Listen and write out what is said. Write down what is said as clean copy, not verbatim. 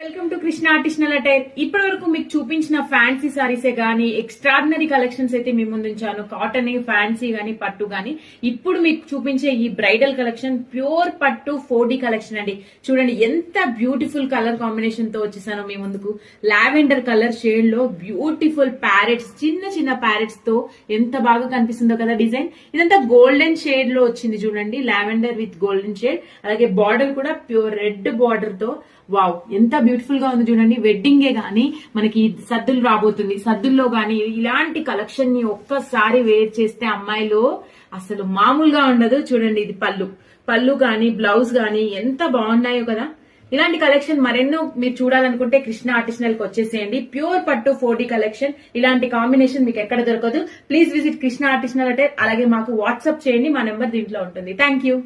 Welcome to Krishna artisanal attire. ఇప్పటి వరకు మీకు చూపించిన ఫ్యాన్సీ సారీసే గానీ ఎక్స్ట్రాడినరీ కలెక్షన్స్ అయితే మీ ముందు ఉంచాను. కాటన్, ఫ్యాన్సీ గానీ, పట్టు గానీ. ఇప్పుడు మీకు చూపించే ఈ బ్రైడల్ కలెక్షన్ ప్యూర్ పట్టు 4D కలెక్షన్ అండి. చూడండి ఎంత బ్యూటిఫుల్ కలర్ కాంబినేషన్ తో వచ్చేసాను మీ ముందుకు. లావెండర్ కలర్ షేడ్ లో బ్యూటిఫుల్ ప్యారెట్స్, చిన్న చిన్న ప్యారెట్స్ తో ఎంత బాగా కనిపిస్తుందో కదా డిజైన్. ఇదంతా గోల్డెన్ షేడ్ లో వచ్చింది చూడండి, లావెండర్ విత్ గోల్డెన్ షేడ్. అలాగే బార్డర్ కూడా ప్యూర్ రెడ్ బార్డర్ తో. వావ్, ఎంత బ్యూటిఫుల్ గా ఉంది చూడండి. వెడ్డింగే గానీ మనకి సద్దులు రాబోతుంది. సద్దుల్లో గానీ ఇలాంటి కలెక్షన్ ని ఒక్కసారి వేర్ చేస్తే అమ్మాయిలో అసలు మామూలుగా ఉండదు. చూడండి, ఇది పళ్ళు గానీ బ్లౌజ్ గానీ ఎంత బాగున్నాయో కదా. ఇలాంటి కలెక్షన్ మరెన్నో మీరు చూడాలనుకుంటే కృష్ణ ఆర్టిషనల్ కి వచ్చేసేయండి. ప్యూర్ పట్టు 4D కలెక్షన్. ఇలాంటి కాంబినేషన్ మీకు ఎక్కడ దొరకదు. ప్లీజ్ విజిట్ కృష్ణ ఆర్టిషనల్ అంటే. అలాగే మాకు వాట్సాప్ చేయండి, మా నెంబర్ దీంట్లో ఉంటుంది. Thank you.